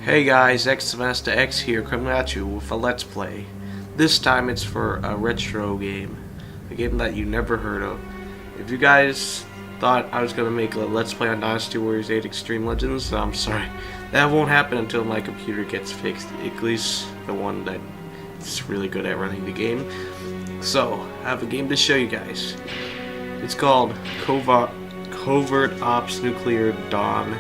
Hey guys, Master X here, coming at you with a Let's Play. This time it's for a retro game. A game that you never heard of. If you guys thought I was going to make a Let's Play on Dynasty Warriors 8 Extreme Legends, I'm sorry. That won't happen until my computer gets fixed. At least the one that's really good at running the game. So, I have a game to show you guys. It's called Covert Ops Nuclear Dawn,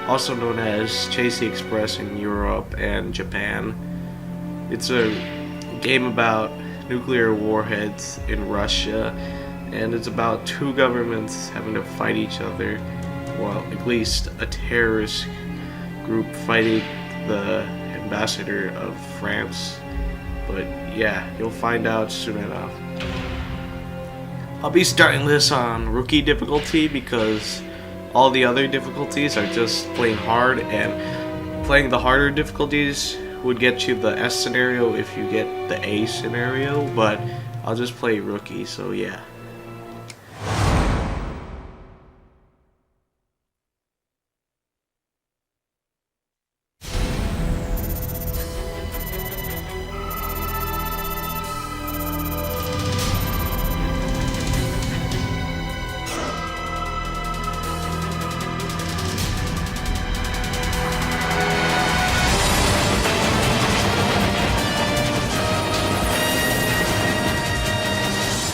also known as Chase the Express in Europe and Japan. It's a game about nuclear warheads in Russia, and it's about two governments having to fight each other. Well, at least a terrorist group fighting the ambassador of France. But yeah, you'll find out soon enough. I'll be starting this on rookie difficulty because all the other difficulties are just plain hard, and playing the harder difficulties would get you the S scenario if you get the A scenario, but I'll just play rookie, so yeah.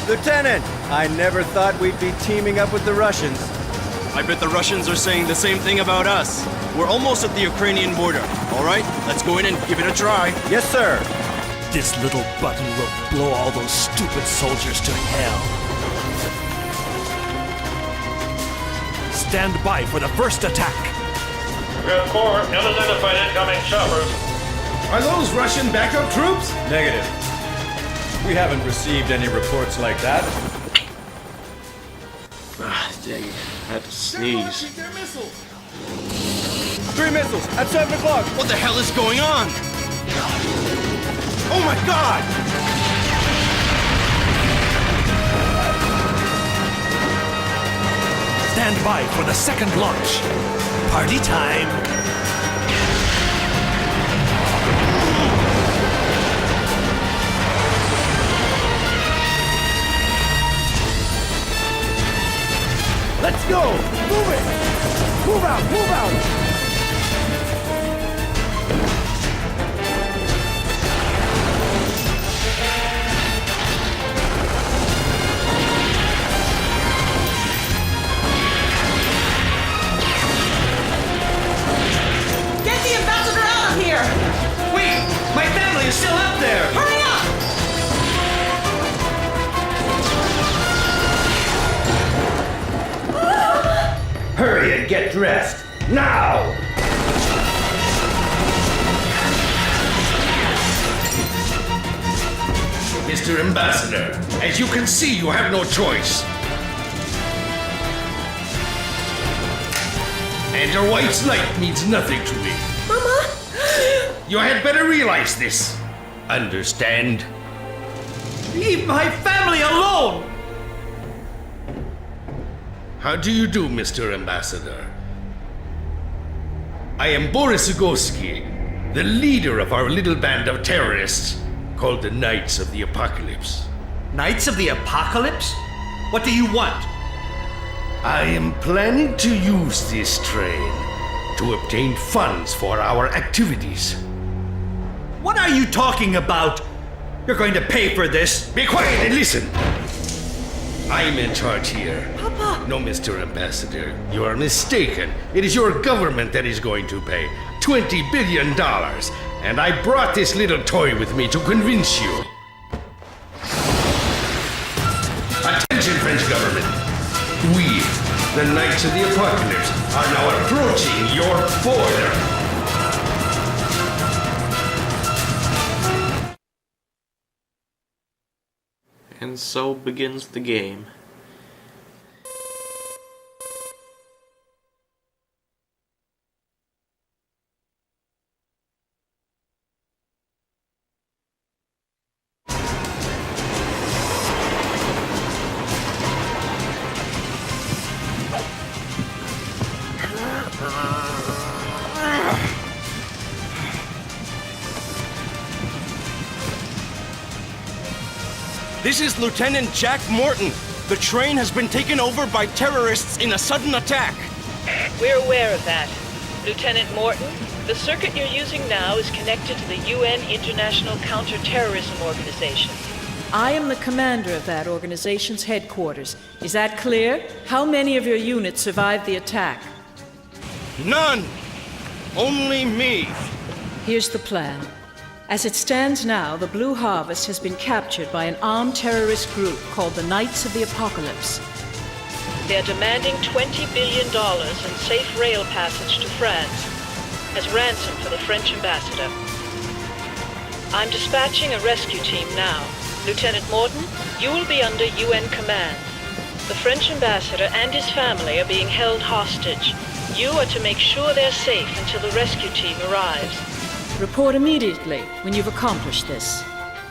Lieutenant, I never thought we'd be teaming up with the Russians. I bet the Russians are saying the same thing about us. We're almost at the Ukrainian border. All right, let's go in and give it a try. Yes, sir. This little button will blow all those stupid soldiers to hell. Stand by for the first attack. Group 4, unidentified incoming choppers. Are those Russian backup troops? Negative. We haven't received any reports like that. Ah, dang it. I had to sneeze. 3 missiles at 7 o'clock. What the hell is going on? Oh my God! Stand by for the second launch. Party time. Let's go! Move it! Move out! Move out! Get the ambassador out of here! Wait! My family is still up there! Hurry up! Hurry and get dressed! Now! Mr. Ambassador, as you can see, you have no choice. And your wife's life means nothing to me. Mama! You had better realize this. Understand? Leave my family alone! How do you do, Mr. Ambassador? I am Boris Zugoski, the leader of our little band of terrorists called the Knights of the Apocalypse. Knights of the Apocalypse? What do you want? I am planning to use this train to obtain funds for our activities. What are you talking about? You're going to pay for this? Be quiet and listen! I'm in charge here. Papa! No, Mr. Ambassador, you are mistaken. It is your government that is going to pay $20 billion. And I brought this little toy with me to convince you. Attention, French government. We, the Knights of the Apocalypse, are now approaching your border. And so begins the game. This is Lieutenant Jack Morton. The train has been taken over by terrorists in a sudden attack. We're aware of that. Lieutenant Morton, the circuit you're using now is connected to the UN International Counter-Terrorism Organization. I am the commander of that organization's headquarters. Is that clear? How many of your units survived the attack? None! Only me! Here's the plan. As it stands now, the Blue Harvest has been captured by an armed terrorist group called the Knights of the Apocalypse. They're demanding $20 billion in safe rail passage to France as ransom for the French ambassador. I'm dispatching a rescue team now. Lieutenant Morton, you will be under UN command. The French ambassador and his family are being held hostage. You are to make sure they're safe until the rescue team arrives. Report immediately when you've accomplished this.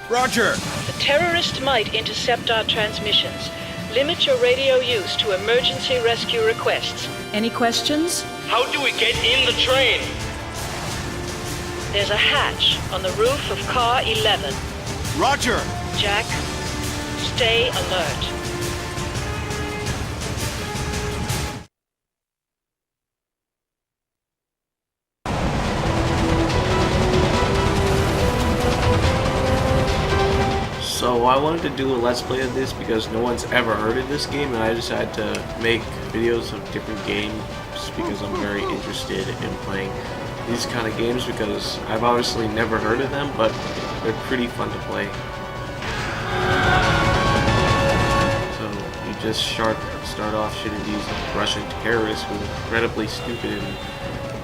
Roger! The terrorists might intercept our transmissions. Limit your radio use to emergency rescue requests. Any questions? How do we get in the train? There's a hatch on the roof of car 11. Roger! Jack, stay alert. So I wanted to do a let's play of this because no one's ever heard of this game, and I decided to make videos of different games because I'm very interested in playing these kind of games because I've obviously never heard of them, but they're pretty fun to play. So you just start off shooting these Russian terrorists who are incredibly stupid and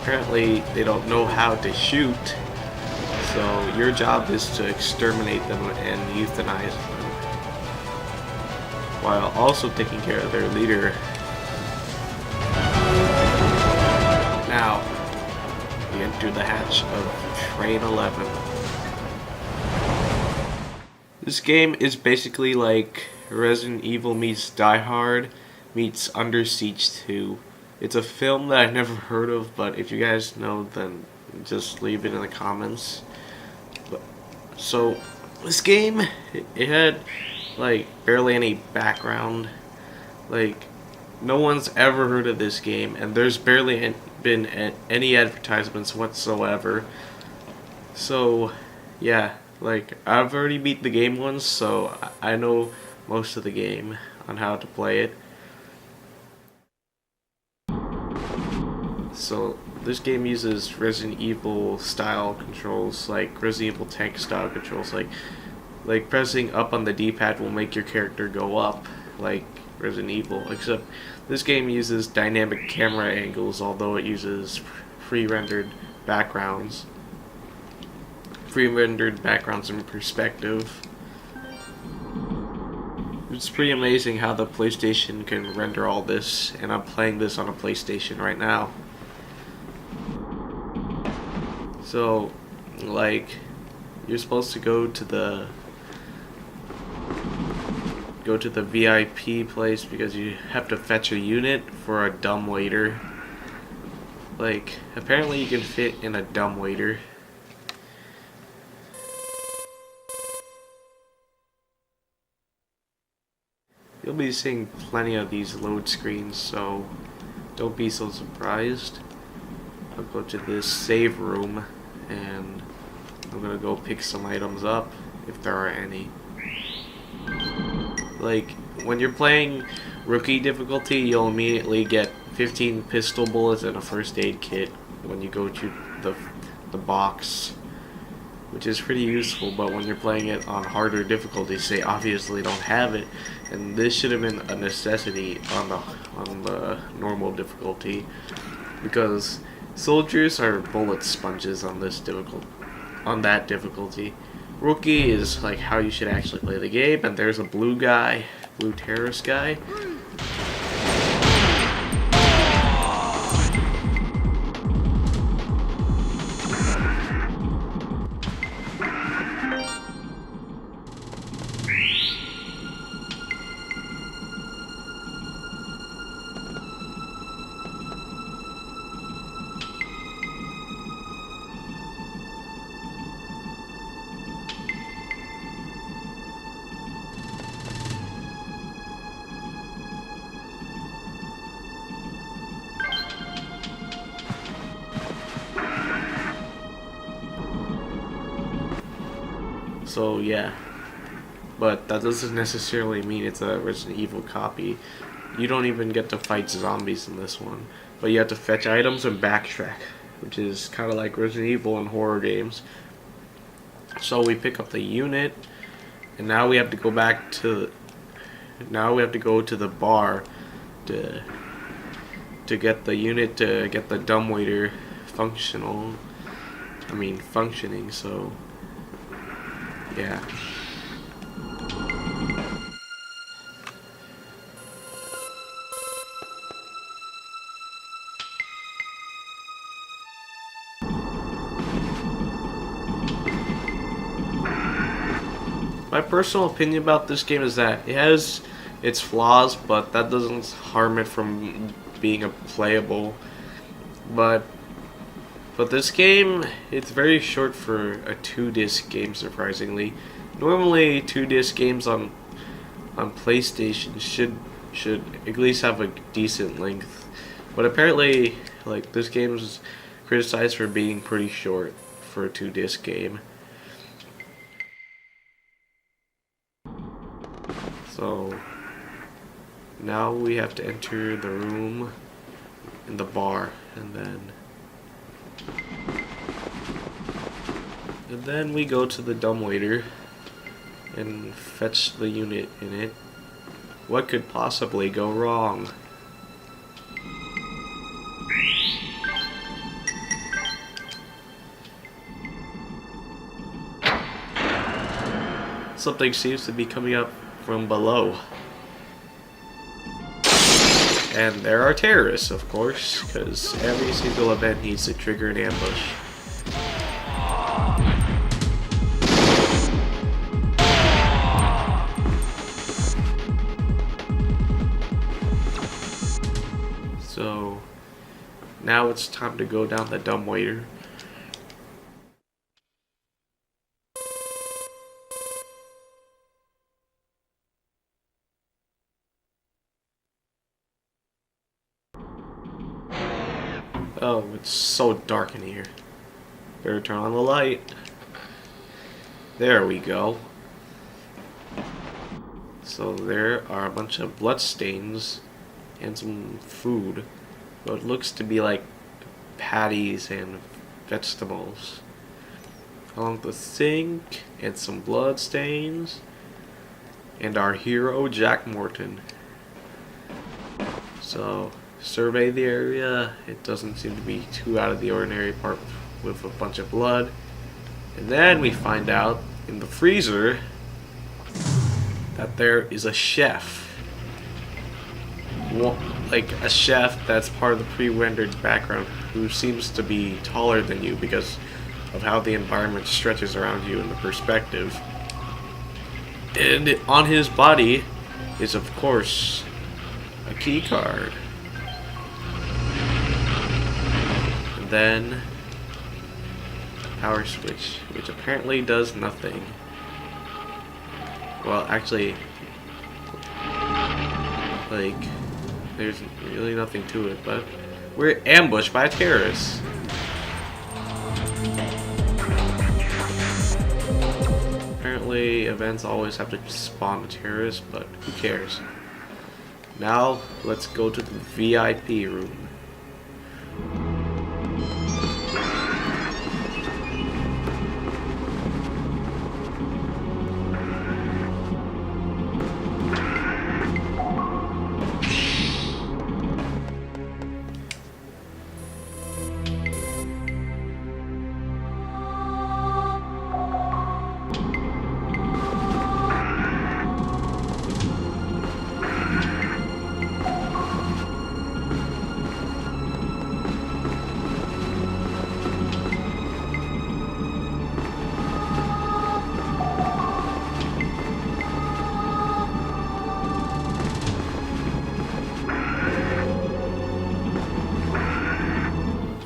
apparently they don't know how to shoot. So your job is to exterminate them and euthanize them, while also taking care of their leader. Now, we enter the hatch of Train 11. This game is basically like Resident Evil meets Die Hard meets Under Siege 2. It's a film that I've never heard of, but if you guys know, then just leave it in the comments. So this game, it had like barely any background. Like no one's ever heard of this game, and there's barely been any advertisements whatsoever. So yeah, like I've already beat the game once, so I know most of the game on how to play it. So this game uses Resident Evil style controls, like Resident Evil tank style controls, like pressing up on the D-pad will make your character go up, like Resident Evil, except this game uses dynamic camera angles, although it uses pre-rendered backgrounds in perspective. It's pretty amazing how the PlayStation can render all this, and I'm playing this on a PlayStation right now. So, like, you're supposed to go to the VIP place because you have to fetch a unit for a dumbwaiter. Like, apparently you can fit in a dumbwaiter. You'll be seeing plenty of these load screens, so don't be so surprised. I'll go to this save room and I'm gonna go pick some items up if there are any. Like when you're playing rookie difficulty, you'll immediately get 15 pistol bullets and a first aid kit when you go to the box, which is pretty useful. But when you're playing it on harder difficulties, they obviously don't have it, and this should have been a necessity on the normal difficulty because soldiers are bullet sponges on that difficulty. Rookie is like how you should actually play the game, and there's a blue terrorist guy. So yeah, but that doesn't necessarily mean it's a Resident Evil copy. You don't even get to fight zombies in this one, but you have to fetch items and backtrack, which is kind of like Resident Evil and horror games. So we pick up the unit, and now we have to go back to. Now we have to go to the bar to get the unit to get the dumbwaiter functioning. So yeah. My personal opinion about this game is that it has its flaws, but that doesn't harm it from being playable. But this game, it's very short for a 2-disc game, surprisingly. Normally 2-disc games on PlayStation should at least have a decent length, but apparently like this game is criticized for being pretty short for a 2-disc game. So now we have to enter the room in the bar, and then we go to the dumbwaiter and fetch the unit in it. What could possibly go wrong? Something seems to be coming up from below. And there are terrorists, of course, because every single event needs to trigger an ambush. So now it's time to go down the dumbwaiter. Oh, it's so dark in here. Better turn on the light. There we go. So there are a bunch of blood stains and some food. What looks to be like patties and vegetables. Along with the sink and some blood stains. And our hero, Jack Morton. So survey the area. It doesn't seem to be too out of the ordinary, part with a bunch of blood. And then we find out in the freezer that there is a chef. Like a chef that's part of the pre-rendered background, who seems to be taller than you because of how the environment stretches around you in the perspective. And on his body is, of course, a key card. Then power switch, which apparently does nothing. Well, actually, like, there's really nothing to it, but we're ambushed by terrorists. Apparently events always have to spawn a terrorist, but who cares? Now let's go to the VIP room.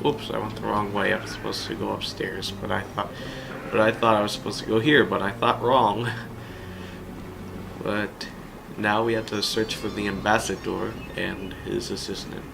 Oops, I went the wrong way. I was supposed to go upstairs, but I thought I was supposed to go here, but I thought wrong. But now we have to search for the ambassador and his assistant.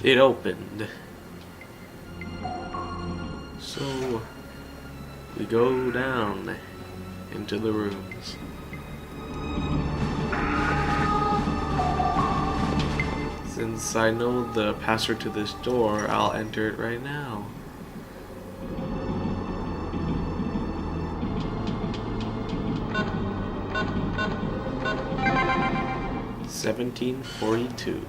It opened. So we go down into the rooms. Since I know the password to this door, I'll enter it right now. $17.42.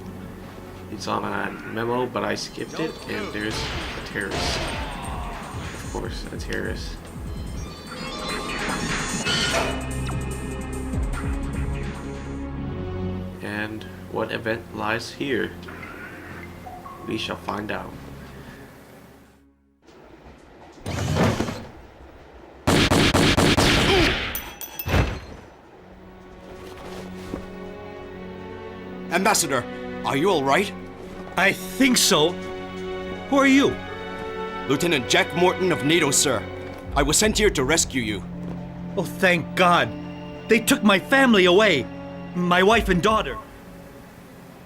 It's on a memo, but I skipped it, and there's a terrorist. Of course, a terrorist. And what event lies here? We shall find out. Ambassador, are you alright? I think so. Who are you? Lieutenant Jack Morton of NATO, sir. I was sent here to rescue you. Oh, thank God. They took my family away. My wife and daughter.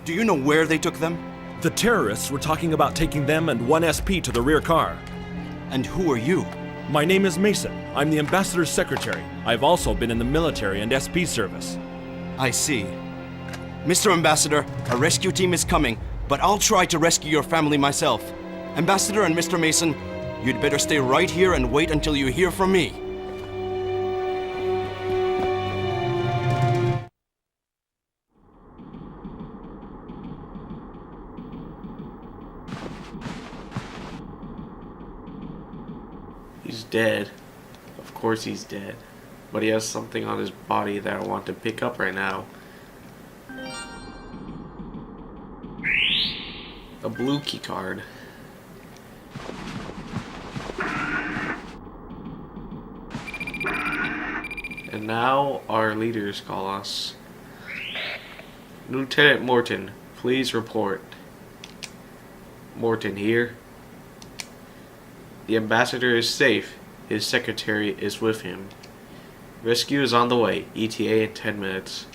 Do you know where they took them? The terrorists were talking about taking them and one SP to the rear car. And who are you? My name is Mason. I'm the ambassador's secretary. I've also been in the military and SP service. I see. Mr. Ambassador, a rescue team is coming, but I'll try to rescue your family myself. Ambassador and Mr. Mason, you'd better stay right here and wait until you hear from me. He's dead. Of course he's dead. But he has something on his body that I want to pick up right now. A blue key card. And now our leaders call us. Lieutenant Morton, please report. Morton here. The ambassador is safe. His secretary is with him. Rescue is on the way. ETA in 10 minutes.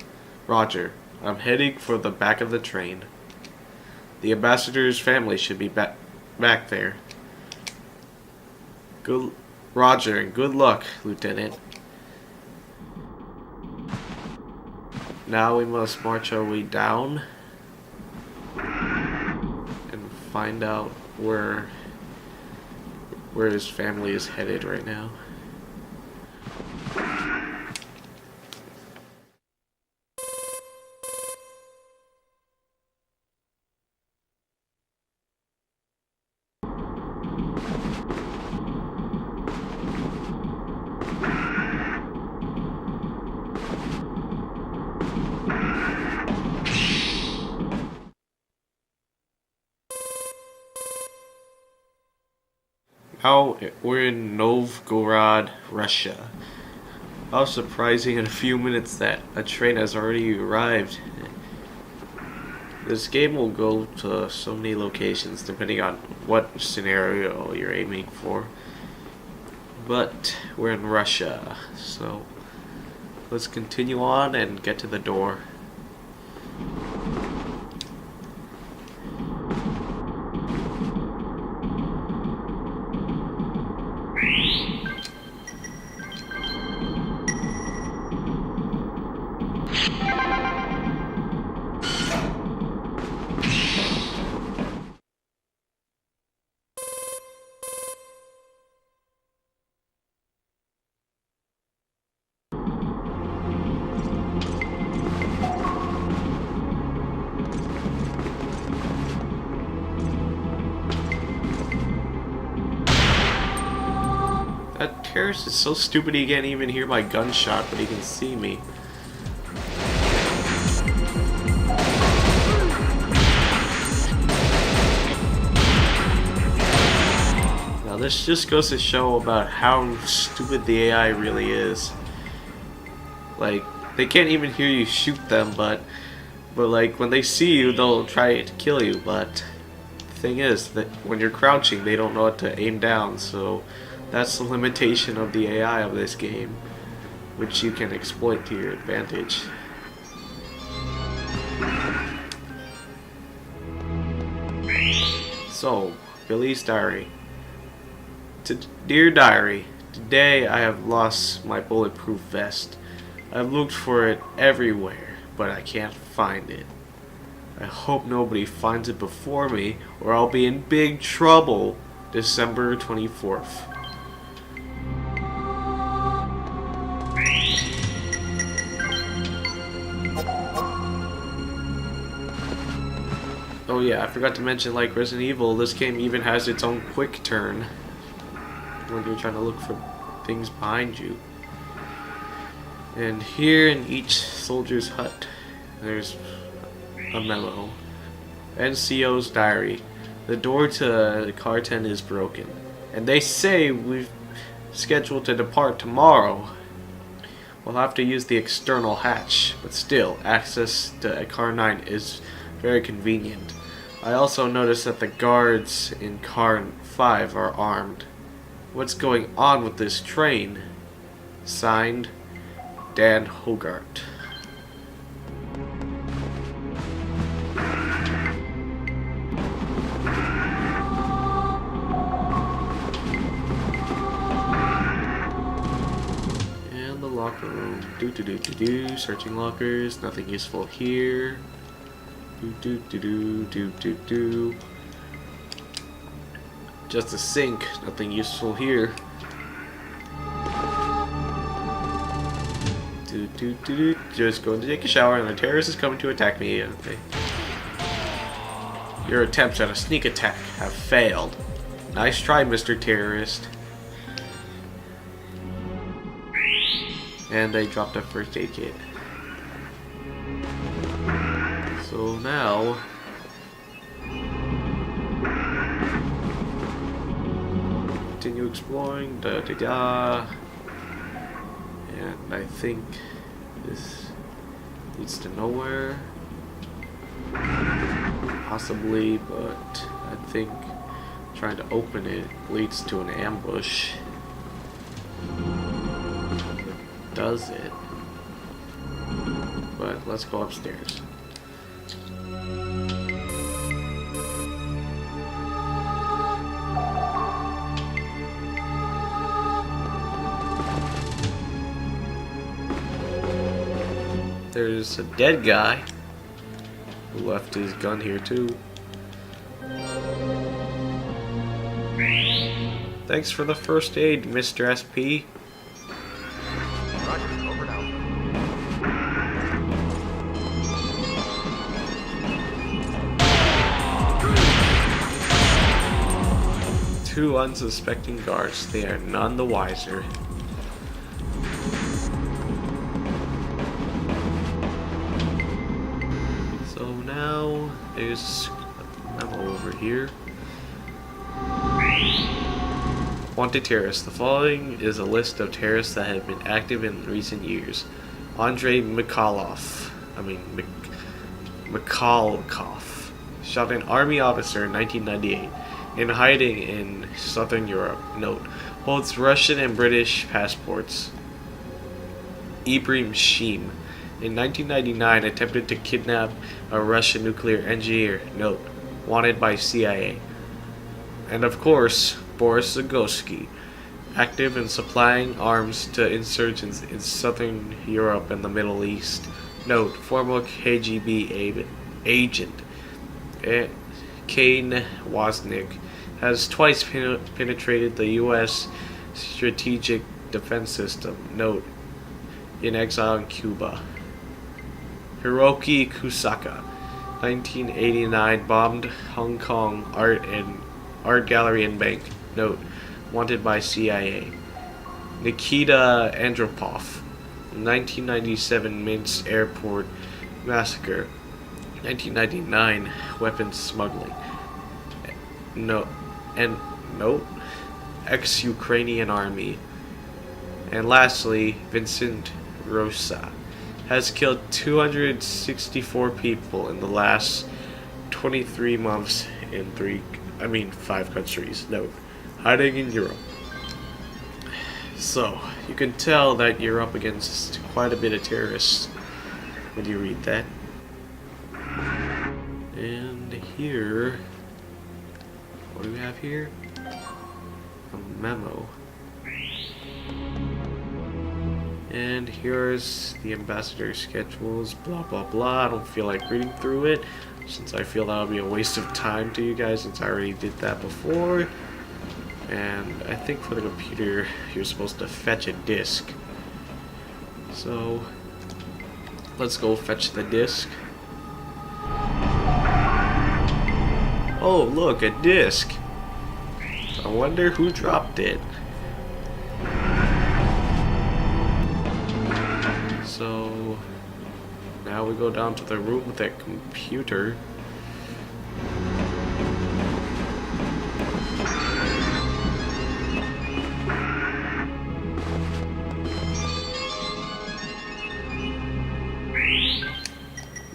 Roger. I'm heading for the back of the train. The ambassador's family should be back there. Good, Roger, and good luck, Lieutenant. Now we must march our way down and find out where his family is headed right now. Now we're in Novgorod, Russia. How surprising in a few minutes that a train has already arrived. This game will go to so many locations depending on what scenario you're aiming for. But we're in Russia, so let's continue on and get to the door. That terrorist is so stupid he can't even hear my gunshot, but he can see me. Now this just goes to show about how stupid the AI really is. Like, they can't even hear you shoot them, but like when they see you, they'll try to kill you. But the thing is that when you're crouching, they don't know how to aim down, so that's the limitation of the AI of this game, which you can exploit to your advantage. So, Billy's diary. Dear diary, today I have lost my bulletproof vest. I've looked for it everywhere, but I can't find it. I hope nobody finds it before me, or I'll be in big trouble. December 24th. Oh yeah, I forgot to mention, like Resident Evil, this game even has its own quick turn when you're trying to look for things behind you. And here in each soldier's hut, there's a memo. NCO's diary. The door to car 10 is broken, and they say we've scheduled to depart tomorrow. We'll have to use the external hatch, but still, access to car 9 is very convenient. I also noticed that the guards in car 5 are armed. What's going on with this train? Signed, Dan Hogarth. And the locker room. Searching lockers. Nothing useful here. Just a sink. Nothing useful here. Just going to take a shower and a terrorist is coming to attack me. Okay. Your attempts at a sneak attack have failed. Nice try, Mr. Terrorist. And they dropped a first aid kit. So now... continue exploring, and I think this leads to nowhere, possibly, but I think trying to open it leads to an ambush. Does it? But let's go upstairs. There's a dead guy who left his gun here too. Thanks for the first aid, Mr. SP. Roger, over now. 2 unsuspecting guards. They are none the wiser. So now there's a memo over here. Wanted terrorists. The following is a list of terrorists that have been active in recent years. Andrei Mikhailov, shot an army officer in 1998 in hiding in southern Europe. Note, holds Russian and British passports. Ibrahim Sheem, in 1999 attempted to kidnap a Russian nuclear engineer. Note, wanted by CIA. And of course, Boris Zugoski, active in supplying arms to insurgents in southern Europe and the Middle East. Note, former KGB agent Kane Wozniak has twice penetrated the U.S. strategic defense system. Note, in exile in Cuba. Hiroki Kusaka, 1989, bombed Hong Kong art gallery and bank. Note, wanted by CIA. Nikita Andropov, 1997, Minsk airport massacre. 1999, weapons smuggling. Note, ex-Ukrainian army. And lastly, Vincent Rosa has killed 264 people in the last 23 months in 5 countries. Note, hiding in Europe. So, you can tell that you're up against quite a bit of terrorists when you read that. And here what do we have here? A memo. And here's the ambassador schedules, blah blah blah. I don't feel like reading through it, since I feel that would be a waste of time to you guys, since I already did that before. And I think for the computer, you're supposed to fetch a disk. So, let's go fetch the disk. Oh, look, a disk. I wonder who dropped it. So, now we go down to the room with that computer.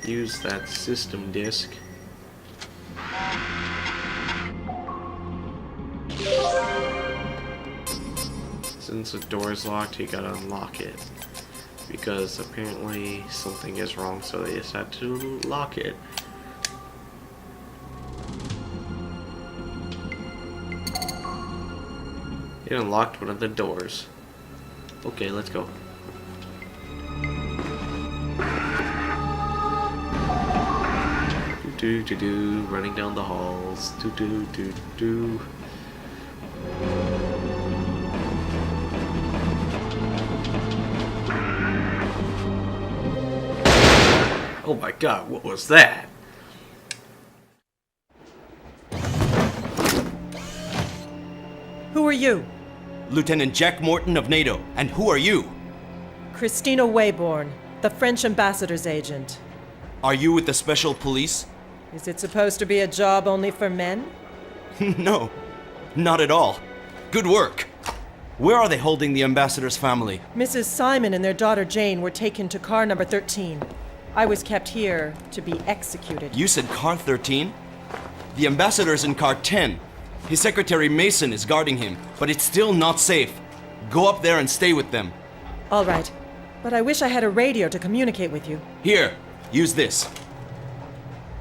Use that system disk. Since the door is locked, you gotta unlock it. Because apparently something is wrong, so they just had to lock it. It unlocked one of the doors. Okay, let's go. Do do do, running down the halls. Do do do do. Oh my god, what was that? Who are you? Lieutenant Jack Morton of NATO. And who are you? Christina Waybourne, the French ambassador's agent. Are you with the special police? Is it supposed to be a job only for men? No, not at all. Good work. Where are they holding the ambassador's family? Mrs. Simon and their daughter Jane were taken to car number 13. I was kept here to be executed. You said car 13? The ambassador's in car 10. His secretary Mason is guarding him, but it's still not safe. Go up there and stay with them. All right, but I wish I had a radio to communicate with you. Here, use this.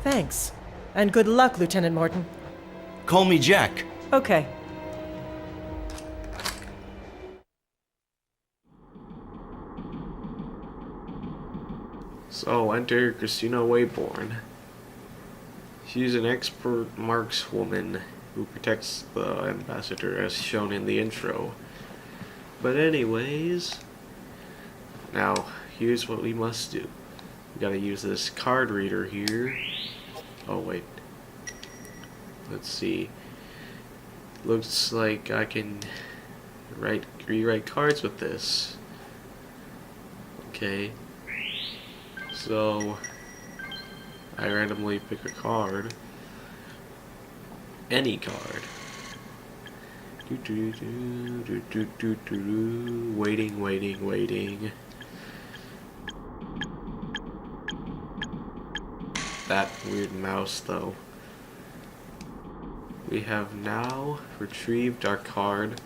Thanks. And good luck, Lieutenant Morton. Call me Jack. Okay. So enter Christina Waybourne. She's an expert markswoman who protects the ambassador as shown in the intro. But anyways, now here's what we must do. We gotta use this card reader here. Oh wait. Let's see. Looks like I can rewrite cards with this. Okay. So I randomly pick a card. Any card. Waiting, waiting, waiting. That weird mouse though. We have now retrieved our card,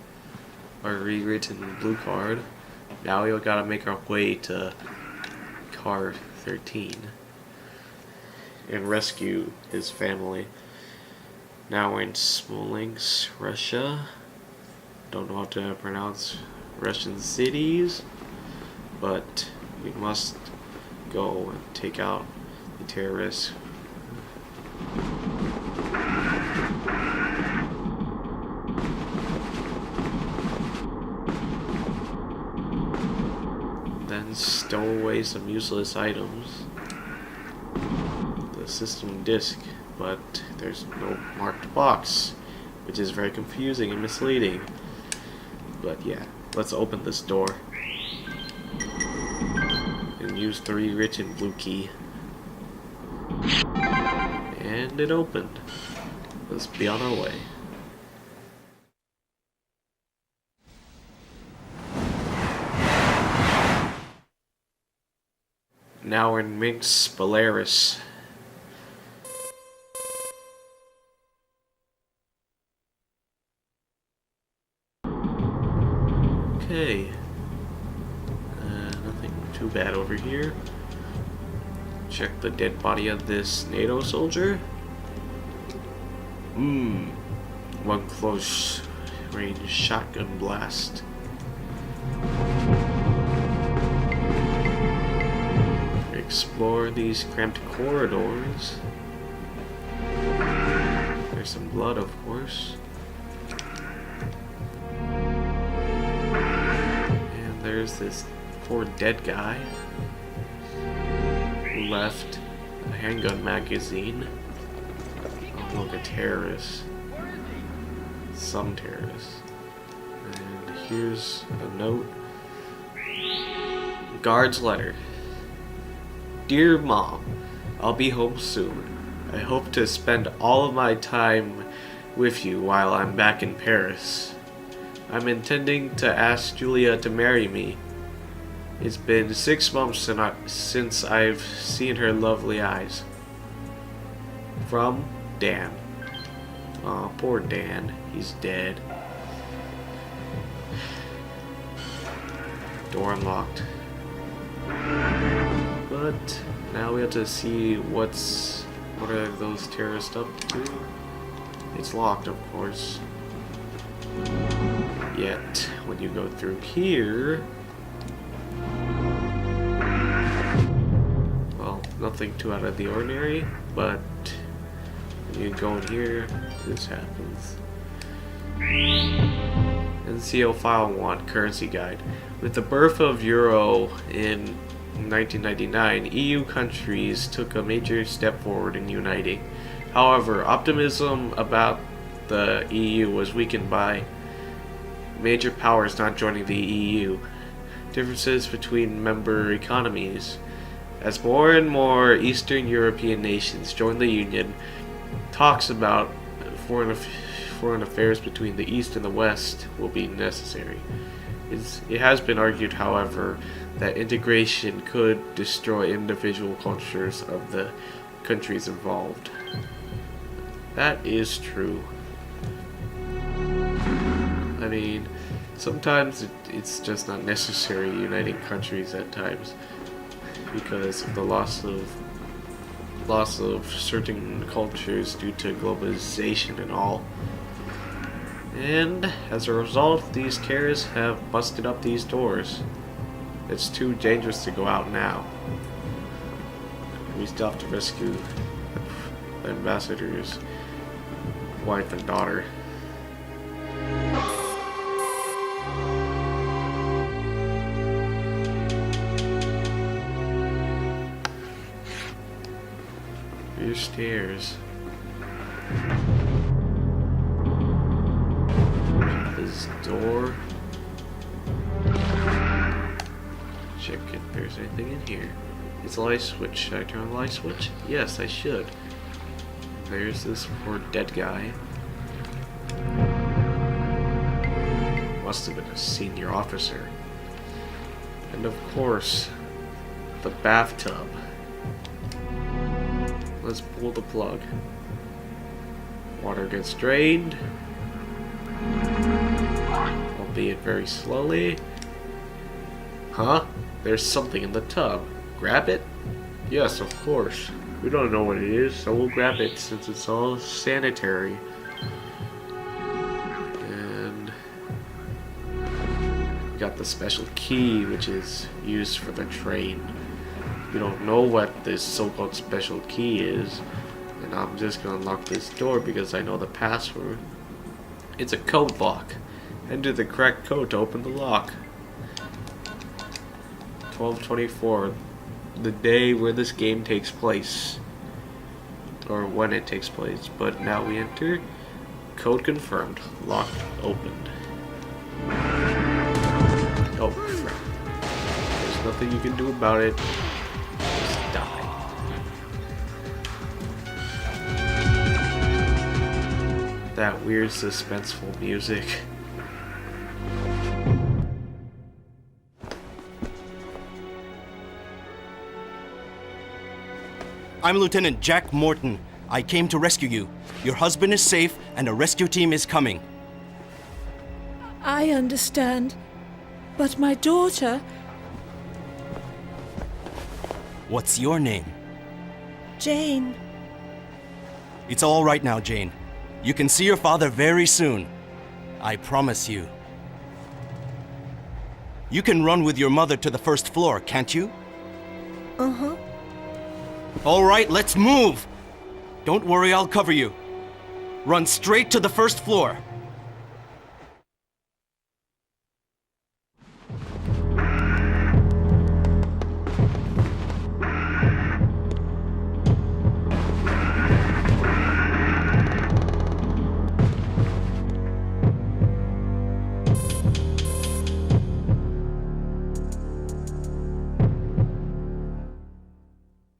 our rewritten blue card. Now we gotta make our way to car 13 and rescue his family. Now we're in Smolensk, Russia. Don't know how to pronounce Russian cities, but we must go and take out the terrorists. Then stow away some useless items. The system disk, but there's no marked box, which is very confusing and misleading. But yeah, let's open this door and use the rewritten blue key. And it opened. Let's be on our way. Now we're in Minsk, Belarus. Okay. Nothing too bad over here. Check the dead body of this NATO soldier. one close range shotgun blast. Explore these cramped corridors. There's some blood, of course. And there's this poor dead guy who left a handgun magazine. Oh, look, a terrorist. Some terrorists. And here's a note. Guard's letter. Dear Mom, I'll be home soon. I hope to spend all of my time with you while I'm back in Paris. I'm intending to ask Julia to marry me. It's been 6 months since I've seen her lovely eyes. From Dan. Aw, poor Dan. He's dead. Door unlocked. But now we have to see what are those terrorists up to. It's locked, of course. Yet, when you go through here, well, nothing too out of the ordinary, but when you go in here, this happens. NCO File 1, Currency Guide. With the birth of Euro in 1999, EU countries took a major step forward in uniting. However, optimism about the EU was weakened by major powers not joining the EU, differences between member economies. As more and more Eastern European nations join the Union, talks about foreign affairs between the East and the West will be necessary. It has been argued, however, that integration could destroy individual cultures of the countries involved. That is true. I mean, sometimes it's just not necessary uniting countries at times because of the loss of certain cultures due to globalization and all. And as a result, these terrorists have busted up these doors. It's too dangerous to go out now. We still have to rescue the ambassador's wife and daughter. Here's stairs. This door. Check if there's anything in here. It's a light switch. Should I turn on the light switch? Yes, I should. There's this poor dead guy. Must have been a senior officer. And of course, the bathtub. Let's pull the plug. Water gets drained. Albeit very slowly. Huh? There's something in the tub. Grab it? Yes, of course. We don't know what it is, so we'll grab it since it's all sanitary. And we got the special key, which is used for the train. We don't know what this so-called special key is, and I'm just gonna unlock this door because I know the password. It's a code lock. Enter the correct code to open the lock. 12/24, the day where this game takes place, or when it takes place. But now we enter. Code confirmed. Lock opened. Oh crap! There's nothing you can do about it. Just die. That weird suspenseful music. I'm Lieutenant Jack Morton. I came to rescue you. Your husband is safe, and a rescue team is coming. I understand. But my daughter... What's your name? Jane. It's all right now, Jane. You can see your father very soon. I promise you. You can run with your mother to the first floor, can't you? Uh-huh. All right, let's move! Don't worry, I'll cover you. Run straight to the first floor.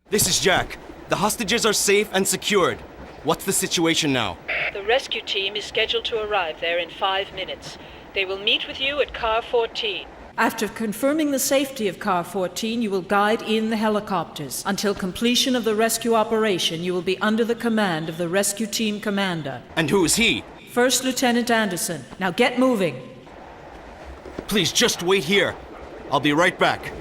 This is Jack. The hostages are safe and secured. What's the situation now? The rescue team is scheduled to arrive there in 5 minutes. They will meet with you at Car 14. After confirming the safety of Car 14, you will guide in the helicopters. Until completion of the rescue operation, you will be under the command of the rescue team commander. And who is he? First Lieutenant Anderson. Now get moving. Please just wait here. I'll be right back.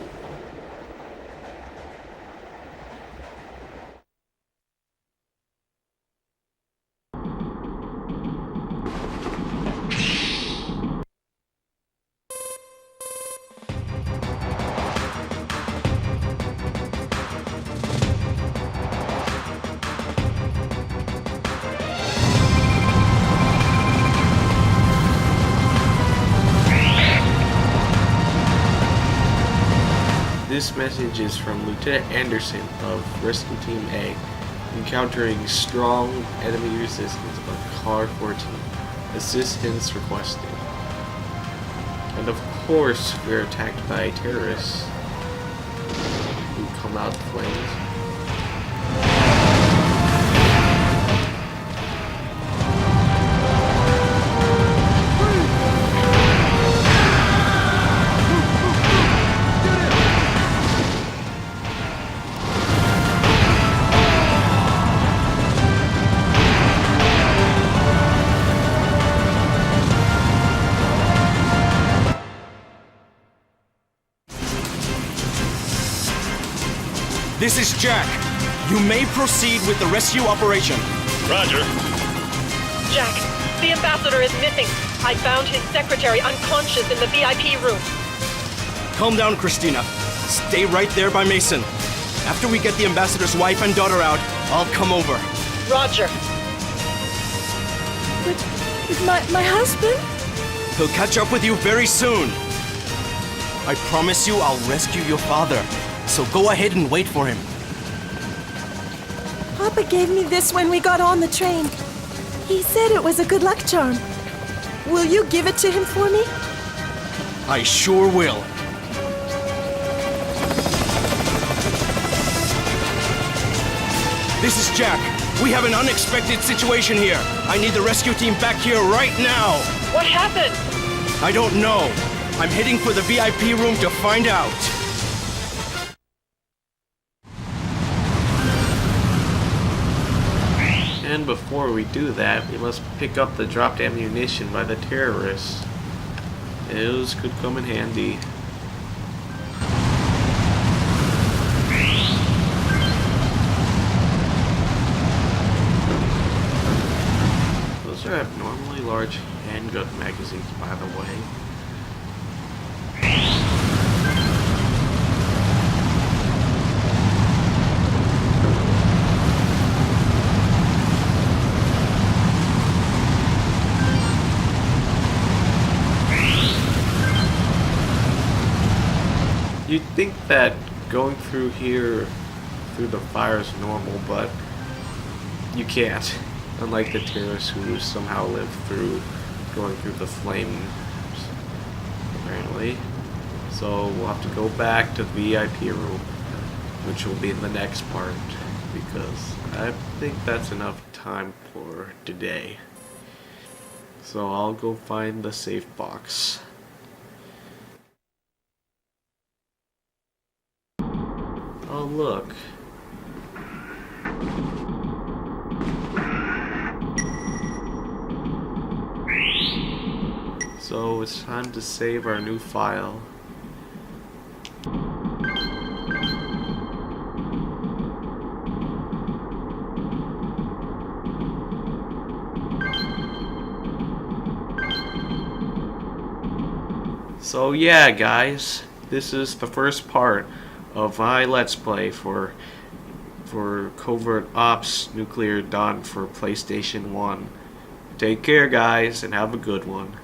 This message is from Lieutenant Anderson of Rescue Team A, encountering strong enemy resistance on Car 14. Assistance requested. And of course, we're attacked by terrorists who come out flames. This is Jack. You may proceed with the rescue operation. Roger. Jack, the ambassador is missing. I found his secretary unconscious in the VIP room. Calm down, Christina. Stay right there by Mason. After we get the ambassador's wife and daughter out, I'll come over. Roger. But my husband? He'll catch up with you very soon. I promise you I'll rescue your father. So go ahead and wait for him. Papa gave me this when we got on the train. He said it was a good luck charm. Will you give it to him for me? I sure will. This is Jack. We have an unexpected situation here. I need the rescue team back here right now. What happened? I don't know. I'm heading for the VIP room to find out. And before we do that, we must pick up the dropped ammunition by the terrorists. Those could come in handy. Those are abnormally large handgun magazines, by the way. You'd think that going through here, through the fire is normal, but you can't. Unlike the terrorists who somehow live through going through the flames, apparently. So we'll have to go back to the VIP room, which will be in the next part, because I think that's enough time for today. So I'll go find the safe box. Oh, look. So it's time to save our new file. So yeah, guys, this is the first part of my Let's Play for Covert Ops Nuclear Dawn for PlayStation 1. Take care, guys, and have a good one.